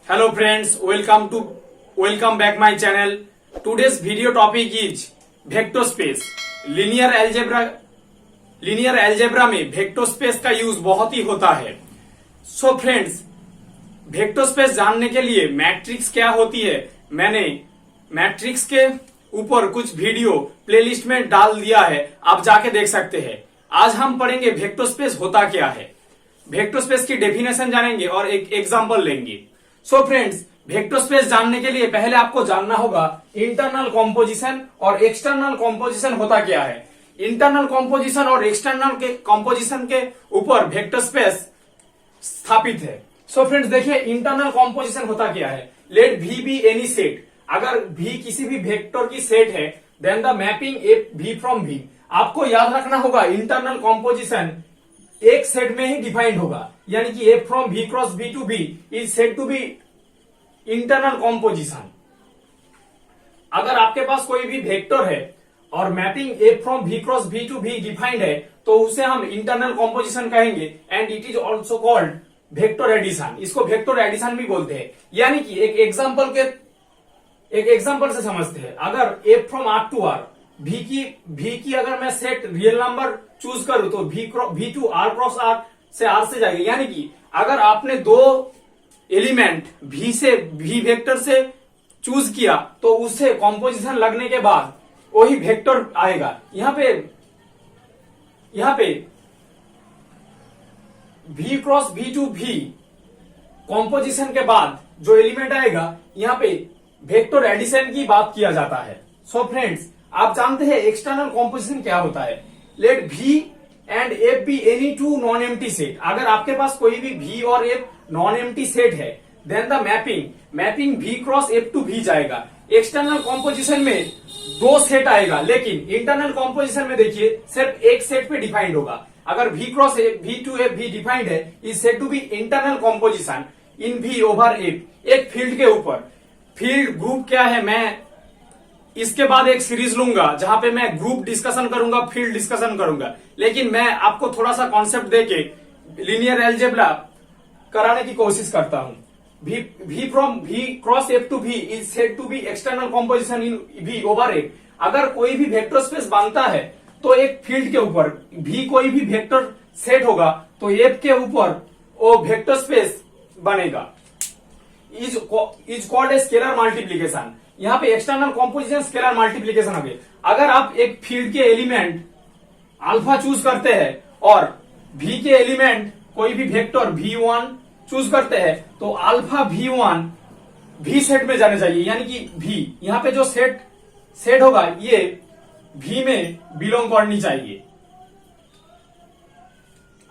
Hello friends, welcome back my channel. Today's video topic is vector space. Linear algebra में vector space का use बहुत ही होता है. So friends, vector space जानने के लिए मैट्रिक्स क्या होती है, मैंने मैट्रिक्स के ऊपर कुछ वीडियो प्लेलिस्ट में डाल दिया है, आप जाके देख सकते हैं. आज हम पढ़ेंगे वेक्टर स्पेस होता क्या है, वेक्टर स्पेस की डेफिनेशन जानेंगे और एक एग्जांपल लेंगे. सो फ्रेंड्स, वेक्टर स्पेस जानने के लिए पहले आपको जानना होगा इंटरनल कॉम्पोजिशन और एक्सटर्नल कॉम्पोजिशन होता क्या है. इंटरनल कॉम्पोजिशन और एक्सटर्नल कॉम्पोजिशन के ऊपर वेक्टर स्पेस स्थापित है. सो फ्रेंड्स देखिए, इंटरनल कॉम्पोजिशन होता क्या है. Let V be any set. अगर V किसी भी वेक्टर की सेट है, then the mapping F V from V. आपको याद रखना होगा इंटरनल कॉम्पोजिशन एक सेट में ही डिफाइंड होगा, यानी कि F from V cross B to B is said to be internal composition. अगर आपके पास कोई भी वेक्टर है और mapping F from V cross B to B defined है, तो उसे हम इंटरनल कॉम्पोजिशन कहेंगे. And it is also called vector addition. इसको वेक्टर एडिशन भी बोलते हैं. यानी कि एक एग्जांपल से समझते हैं. अगर F from R to R, V की अगर मैं सेट रियल नंबर चूज करूं तो V to R cross R से R से जाएगी. यानी कि अगर आपने दो एलिमेंट V वेक्टर से चूज किया तो उससे कॉम्पोजिशन लगने के बाद वही वेक्टर आएगा. यहां पे V cross B to V composition के बाद जो एलिमेंट आएगा, यहां पे वेक्टर एडिशन की बात किया जाता है. सो फ्रेंड्स, आप जानते हैं एक्सटर्नल कॉम्पोजिशन क्या होता है. Let V and F be any two non empty set. अगर आपके पास कोई भी V और F नॉन एम्प्टी सेट है, then the mapping V cross F to V जाएगा. एक्सटर्नल कॉम्पोजिशन में दो सेट आएगा, लेकिन इंटरनल कॉम्पोजिशन में देखिए सिर्फ एक सेट पे डिफाइंड होगा. अगर V cross V to F V defined है, is said to be internal composition in V over F. एक फील्ड के ऊपर. फील्ड ग्रुप क्या है, मैं इसके बाद एक सीरीज लूंगा जहां पे मैं ग्रुप डिस्कशन करूंगा, फील्ड डिस्कशन करूंगा. लेकिन मैं आपको थोड़ा सा कॉन्सेप्ट देके लीनियर अलजेब्रा कराने की कोशिश करता हूं. V from V cross F to V is said to be external composition in V over F. अगर कोई भी वेक्टर स्पेस बनता है तो एक फील्ड के ऊपर V कोई भी वेक्टर सेट होगा तो F के ऊपर वो वेक्टर स्पेस बनेगा. Is called a scalar multiplication. यहां पे एक्सटर्नल कॉम्पोजिशन स्केलर मल्टीप्लीकेशन हो गई. अगर आप एक फील्ड के एलिमेंट अल्फा चूज करते हैं और V के एलिमेंट कोई भी वेक्टर V1 चूज करते हैं, तो अल्फा V1 V सेट में जाने चाहिए. यानी कि V यहां पे जो सेट होगा ये V में बिलोंग करनी चाहिए.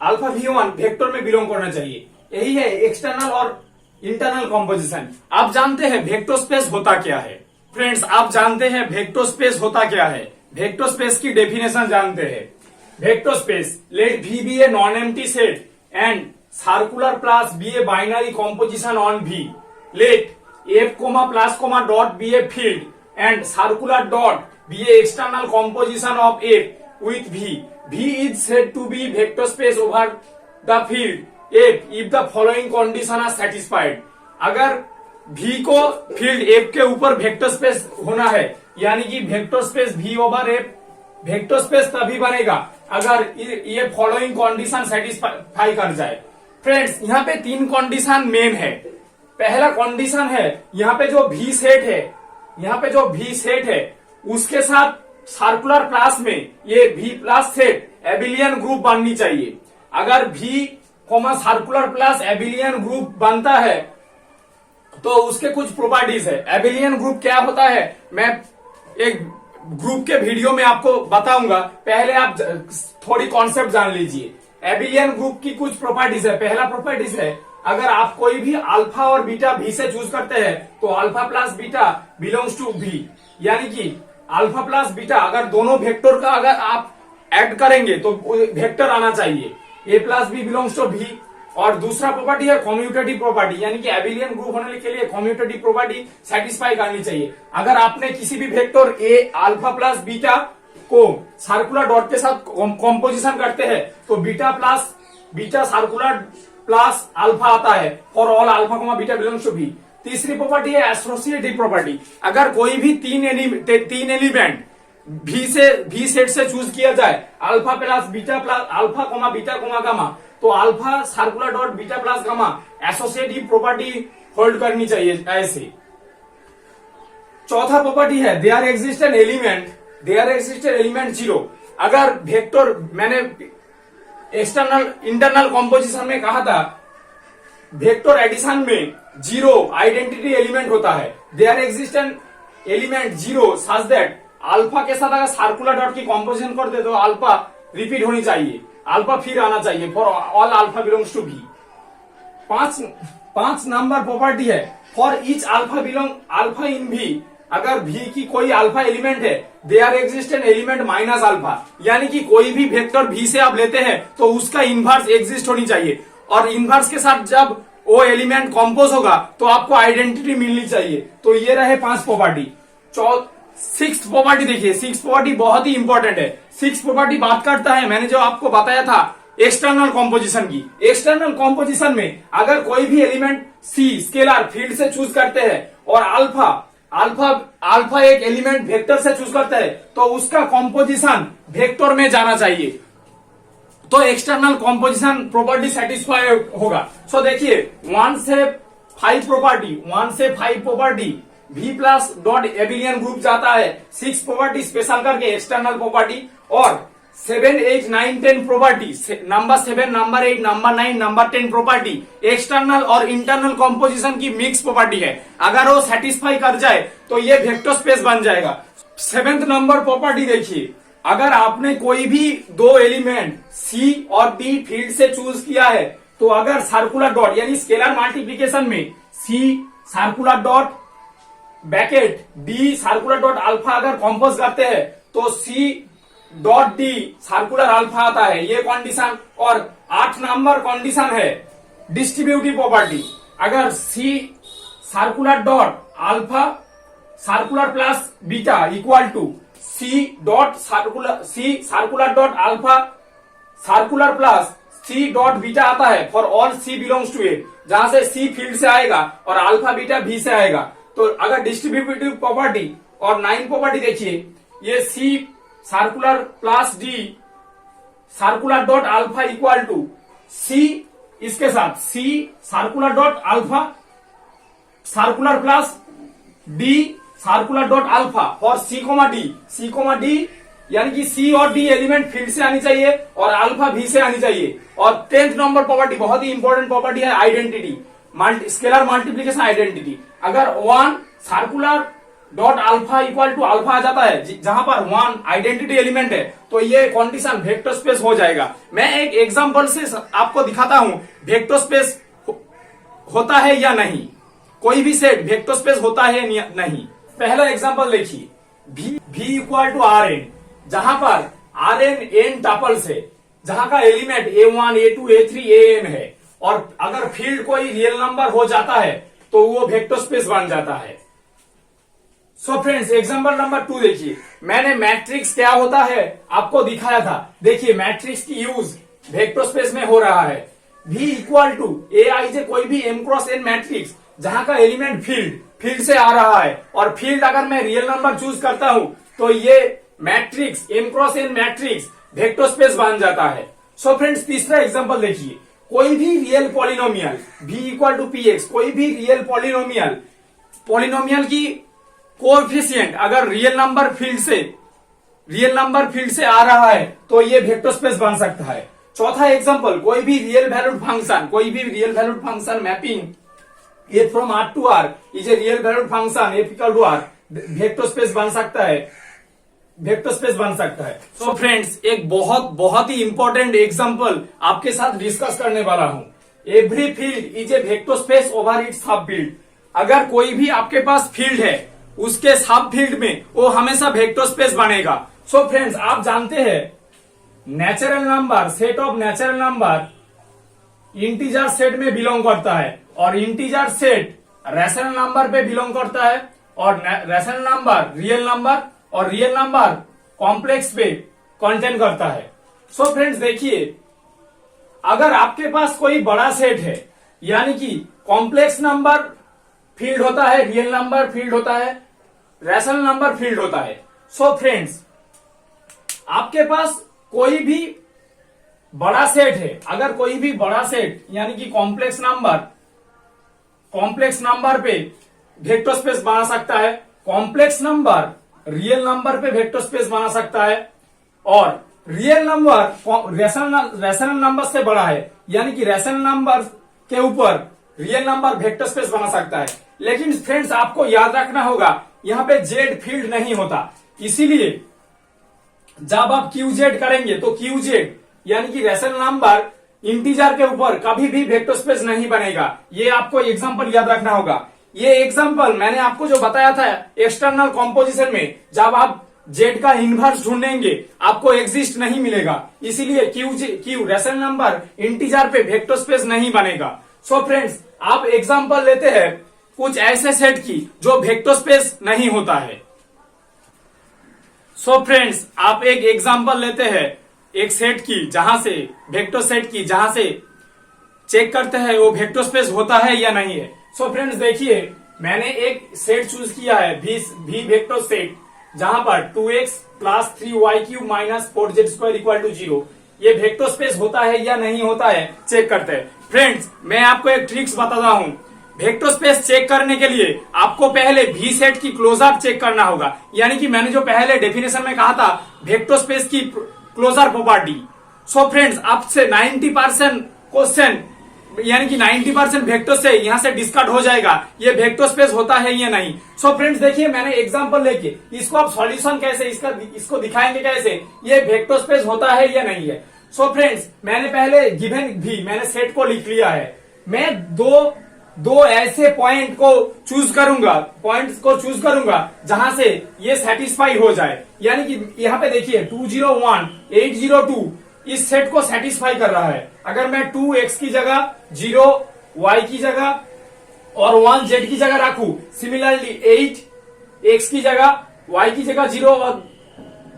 अल्फा V1 वेक्टर में बिलोंग करना चाहिए. यही है एक्सटर्नल और इंटरनल कॉम्पोजिशन. आप जानते हैं वेक्टर स्पेस होता क्या है. फ्रेंड्स, आप जानते हैं वेक्टर स्पेस होता क्या है. वेक्टर स्पेस की डेफिनेशन जानते हैं. वेक्टर स्पेस, let V be a non empty set and circular plus be a binary composition on V. Let F plus dot be a field and circular dot be a external composition of F with V. V is said to be vector space over the field F if the following condition are satisfied. अगर V को field F के ऊपर vector space होना है, यानी कि vector space V over F vector space तभी बनेगा अगर ये फॉलोइंग कंडीशन सेटिस्फाई कर जाए. फ्रेंड्स, यहाँ पे तीन कंडीशन मेन है. पहला कंडीशन है यहाँ पे जो V सेट है उसके साथ सर्कुलर क्लास में ये V plus set abelian group बननी चाहिए. अगर V circular plus abelian group बनता है तो उसके कुछ प्रॉपर्टीज है. एबिलियन ग्रुप क्या होता है मैं एक ग्रुप के वीडियो में आपको बताऊंगा. पहले आप थोड़ी कॉन्सेप्ट जान लीजिए. एबिलियन ग्रुप की कुछ प्रॉपर्टीज है. पहला प्रॉपर्टीज है, अगर आप कोई भी अल्फा और बीटा V से चूज करते हैं तो alpha plus beta belongs to V. यानी कि अल्फा प्लस बीटा अगर दोनों वेक्टर का अगर आप ऐड करेंगे तो वेक्टर आना चाहिए. A plus B belongs to V. और दूसरा प्रॉपर्टी है कम्यूटेटिव प्रॉपर्टी, यानी कि एबिलियन ग्रुप होने के लिए कम्यूटेटिव प्रॉपर्टी सेटिस्फाई करनी चाहिए. अगर आपने किसी भी vector A alpha plus beta को सर्कुलर डॉट के साथ कॉम्पोजिशन करते हैं तो beta plus beta circular plus alpha आता है for all alpha comma beta belongs to भी। तीसरी प्रॉपर्टी है एसोसिएटिव प्रॉपर्टी। अगर कोई भी तीन एलिमेंट भी सेट से चूज किया जाए alpha plus alpha comma beta comma gamma, तो alpha circular dot beta plus gamma associative property hold करनी चाहिए ऐसे। चौथा प्रॉपर्टी है देयर एग्जिस्टेंट एलिमेंट जीरो। अगर वेक्टर मैंने एक्सटर्नल इंटरनल कॉम्पोजिशन में कहा था वेक्टर एडिशन में जीरो आइडेंटिटी एलिमेंट होता है। There existent element zero such that alpha के साथ अगर सर्कुलर डॉट की कॉम्पोजिशन कर दे तो अल्फा रिपीट होनी चाहिए, अल्फा फिर आना चाहिए for all alpha belongs to भी। पांच नंबर प्रॉपर्टी है फॉर ईच अल्फा इन भी। अगर भी की कोई अल्फा एलिमेंट है there existent element minus alpha, यानी कि कोई भी वेक्टर भी से आप लेते हैं तो उसका इनवर्स एग्जिस्ट होनी चाहिए, और इनवर्स के साथ जब वो एलिमेंट कंपोज होगा तो आपको आइडेंटिटी मिलनी चाहिए। तो ये रहे 5 प्रॉपर्टी। सिक्स्थ प्रॉपर्टी देखिए, सिक्स्थ प्रॉपर्टी बहुत ही इंपॉर्टेंट है। सिक्स्थ प्रॉपर्टी बात करता है, मैंने जो आपको बताया था एक्सटर्नल कॉम्पोजिशन की। एक्सटर्नल कॉम्पोजिशन में अगर कोई भी एलिमेंट सी स्केलर फील्ड से चूज करते हैं और अल्फा एक एलिमेंट वेक्टर से चूज करता है तो उसका कॉम्पोजिशन वेक्टर में जाना चाहिए, तो एक्सटर्नल कॉम्पोजिशन प्रॉपर्टी सेटिस्फाई होगा। सो देखिए 1 से 5 property V plus dot abelian group जाता है। 6 प्रॉपर्टी स्पेशल करके एक्सटर्नल प्रॉपर्टी, और 7, 8, 9, 10 property number 7, number 8, number 9, number 10 property external और इंटरनल कॉम्पोजिशन की मिक्स प्रॉपर्टी है। अगर वो सेटिस्फाई कर जाए तो ये वेक्टर स्पेस बन जाएगा। 7th नंबर प्रॉपर्टी देखिए, अगर आपने कोई भी दो एलिमेंट C और D फील्ड से चूज किया है तो अगर सर्कुलर डॉट यानी स्केलर मल्टीप्लीकेशन में C circular dot bracket D circular dot alpha अगर कंपोज करते हैं तो C dot D circular alpha आता है, ये कंडीशन। और 8 नंबर कंडीशन है डिस्ट्रीब्यूटिव प्रॉपर्टी। अगर C circular dot alpha circular plus beta equal to C circular dot alpha circular plus C dot beta आता है for all C belongs to A, जहां से C फील्ड से आएगा और अल्फा बीटा भी से आएगा। तो अगर डिस्ट्रीब्यूटिव प्रॉपर्टी और 9 प्रॉपर्टी देखिए, ये C circular plus D circular dot alpha equal to C, इसके साथ C circular dot alpha circular plus D circular dot alpha और C कोमा D यानी कि C और D एलिमेंट फील्ड से आनी चाहिए और अल्फा भी से आनी चाहिए। और 10th नंबर प्रॉपर्टी बहुत ही इंपॉर्टेंट प्रॉपर्टी है आइडेंटिटी, स्केलर मल्टीप्लीकेशन आइडेंटिटी। अगर 1 circular dot alpha equal to alpha आ जाता है जहां पर 1 आइडेंटिटी एलिमेंट है तो ये कंडीशन वेक्टर स्पेस हो जाएगा। मैं एक एग्जांपल से आपको दिखाता हूं वेक्टर स्पेस होता है या नहीं, कोई भी सेट वेक्टर स्पेस होता है या नहीं। पहला एग्जांपल देखिए, V इक्वल टू Rn, जहां पर Rn n टपल्स है, जहां का element A1, A2, A3, An है, और अगर फील्ड कोई रियल नंबर हो जाता है तो वो वेक्टर स्पेस बन जाता है। सो फ्रेंड्स एग्जांपल नंबर 2 देखिए, मैंने मैट्रिक्स क्या होता है आपको दिखाया था। देखिए मैट्रिक्स की यूज वेक्टर स्पेस में हो रहा है। V इक्वल टू Aij कोई भी m क्रॉस n मैट्रिक्स जहां का एलिमेंट फील्ड से आ रहा है, और फील्ड अगर मैं रियल नंबर चूज करता हूं तो ये matrix m cross n matrix vector space बन जाता है। सो फ्रेंड्स तीसरा एग्जांपल देखिए, कोई भी real polynomial V equal to Px, कोई भी रियल पॉलिनोमियल की कोएफिशिएंट अगर रियल नंबर फील्ड से आ रहा है तो ये वेक्टर स्पेस बन सकता है। चौथा एग्जांपल, कोई भी real valued function mapping A from R to R is a real valued function F equal to R, vector space बन सकता है। सो फ्रेंड्स एक बहुत ही इंपॉर्टेंट एग्जांपल आपके साथ डिस्कस करने वाला हूं। Every field is a vector space over it's सब फील्ड। अगर कोई भी आपके पास फील्ड है उसके सब फील्ड में वो हमेशा वेक्टर स्पेस बनेगा। सो फ्रेंड्स आप जानते हैं natural number, set of natural number integer set में बिलोंग करता है, और इंटीजर सेट रैशनल नंबर पे बिलोंग करता है, और रैशनल नंबर रियल नंबर और रियल नंबर कॉम्प्लेक्स पे कंटेन करता है। सो फ्रेंड्स देखिए अगर आपके पास कोई बड़ा सेट है, यानी कि कॉम्प्लेक्स नंबर फील्ड होता है, रियल नंबर फील्ड होता है, रैशनल नंबर फील्ड होता है। सो फ्रेंड्स, आपके पास कोई भी बड़ा सेट है, अगर कोई भी बड़ा सेट यानी कि कॉम्प्लेक्स नंबर पे वेक्टर स्पेस बना सकता है, कॉम्प्लेक्स नंबर रियल नंबर पे वेक्टर स्पेस बना सकता है, और रियल नंबर रैशनल नंबर से बड़ा है, यानी कि रैशनल नंबर के ऊपर रियल नंबर वेक्टर स्पेस बना सकता है। लेकिन फ्रेंड्स, आपको याद रखना होगा, यहां पे जेड फील्ड नहीं होता, इसीलिए जब आप क्यूजेड करेंगे तो क्यूजेड यानी कि रैशनल नंबर इंटीजर के ऊपर कभी भी वेक्टर स्पेस नहीं बनेगा। ये आपको एग्जांपल याद रखना होगा। ये एग्जांपल मैंने आपको जो बताया था एक्सटर्नल कॉम्पोजिशन में, जब आप जेड का इनवर्स ढूंढेंगे आपको एग्जिस्ट नहीं मिलेगा, इसीलिए क्यू रैशनल नंबर इंटीजर पे वेक्टर स्पेस नहीं बनेगा। सो फ्रेंड्स, आप एग्जांपल लेते हैं कुछ ऐसे सेट की जो वेक्टर स्पेस नहीं होता है। सो फ्रेंड्स, आप एक एग्जांपल लेते हैं एक सेट की, जहां से वेक्टर सेट की, जहां से चेक करते हैं वो वेक्टर स्पेस होता है या नहीं है। सो फ्रेंड्स देखिए, मैंने एक सेट चूज किया है भी वेक्टर सेट, जहां पर 2x plus 3y³ minus 4z² equal to 0। ये वेक्टर स्पेस होता है या नहीं होता है चेक करते हैं। फ्रेंड्स, मैं आपको एक ट्रिक्स बताता हूं। वेक्टर स्पेस चेक करने के लिए आपको पहले भी सेट की क्लोजर चेक करना होगा, यानी कि मैंने जो पहले डेफिनेशन में कहा था वेक्टर स्पेस की क्लोजर प्रॉपर्टी। सो फ्रेंड्स, आपसे 90% क्वेश्चन यानी कि 90% वेक्टर से यहां से डिस्कार्ड हो जाएगा, ये वेक्टर स्पेस होता है या नहीं। सो फ्रेंड्स देखिए, मैंने एग्जांपल लेके इसको आप सॉल्यूशन कैसे इसको दिखाएंगे, कैसे ये वेक्टर स्पेस होता है या नहीं है। सो फ्रेंड्स, मैंने पहले गिवन भी मैंने सेट को लिख लिया है। मैं दो ऐसे पॉइंट को चूज करूंगा जहां से ये सेटिस्फाई हो जाए, यानी कि यहाँ पे देखिए 201 802 इस सेट को सेटिस्फाई कर रहा है। अगर मैं 2x की जगह 0 y की जगह और 1 z की जगह रखूं, सिमिलरली 8x की जगह y की जगह 0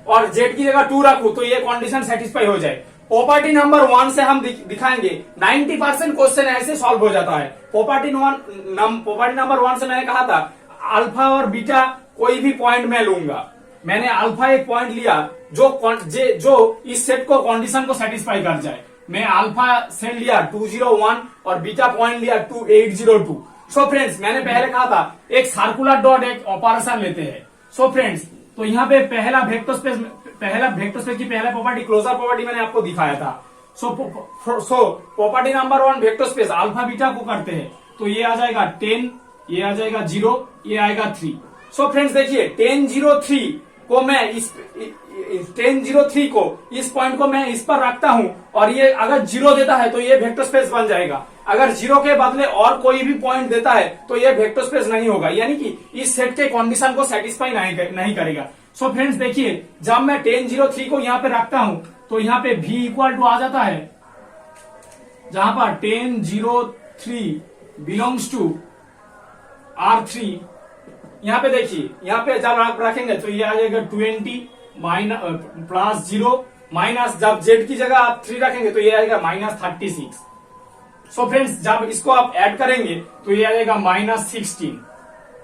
और z की जगह 2 रखूं, तो ये कंडीशन सेटिस्फाई हो जाए। प्रॉपर्टी नंबर 1 से हम दिखाएंगे 90% क्वेश्चन ऐसे सॉल्व हो जाता है। प्रॉपर्टी नंबर 1 से मैंने कहा था अल्फा और बीटा कोई भी पॉइंट मैं लूंगा। मैंने अल्फा एक पॉइंट लिया जो इस सेट को कंडीशन को सेटिस्फाई कर जाए। मैं अल्फा सेट लिया 201 और बीटा पॉइंट लिया 802। सो फ्रेंड्स, मैंने पहले कहा था एक सर्कुलर डॉट एक ऑपरेशन लेते हैं। सो फ्रेंड्स, तो यहाँ पे पहला वेक्टर स्पेस की पहला प्रॉपर्टी क्लोजर प्रॉपर्टी मैंने आपको दिखाया था। So property number 1 vector space alpha beta को करते हैं, तो ये आ जाएगा 10, ये आ जाएगा 0, ये आएगा 3। सो फ्रेंड्स देखिए, 1003 को मैं इस 1003 को इस पॉइंट को मैं इस पर रखता हूं, और ये अगर 0 देता है तो ये वेक्टर स्पेस बन जाएगा। अगर 0 के बदले और कोई भी पॉइंट देता है तो ये वेक्टर स्पेस नहीं होगा, यानी कि इस सेट के कंडीशन को सेटिस्फाई नहीं करेगा। सो फ्रेंड्स देखिए, जब मैं 1003 को यहाँ पे रखता हूं तो यहाँ पे v इक्वल टू आ जाता है, जहां पर 1003 बिलोंग्स टू R3। यहाँ पे देखिए, यहाँ पे जब आप रखेंगे तो ये आ जाएगा 20 प्लस 0 माइनस, जब z की जगह आप 3 रखेंगे तो ये आएगा -36। सो फ्रेंड्स, जब इसको आप ऐड करेंगे तो ये आ जाएगा -16,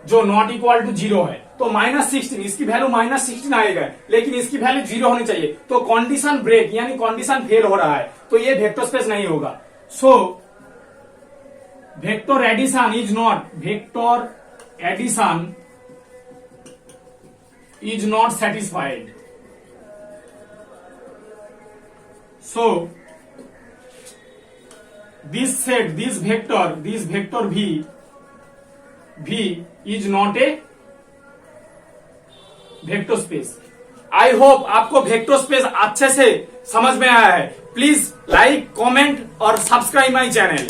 जो नॉट इक्वल टू 0 है। तो -16, इसकी वैल्यू -16 आएगा, लेकिन इसकी वैल्यू 0 होनी चाहिए। तो कंडीशन ब्रेक यानी कंडीशन फेल हो रहा है, तो ये वेक्टर स्पेस नहीं होगा। So vector addition is not satisfied. So this vector v is not a vector space. I hope आपको वेक्टर स्पेस अच्छे से समझ में आया है। प्लीज लाइक, कमेंट और सब्सक्राइब माई चैनल।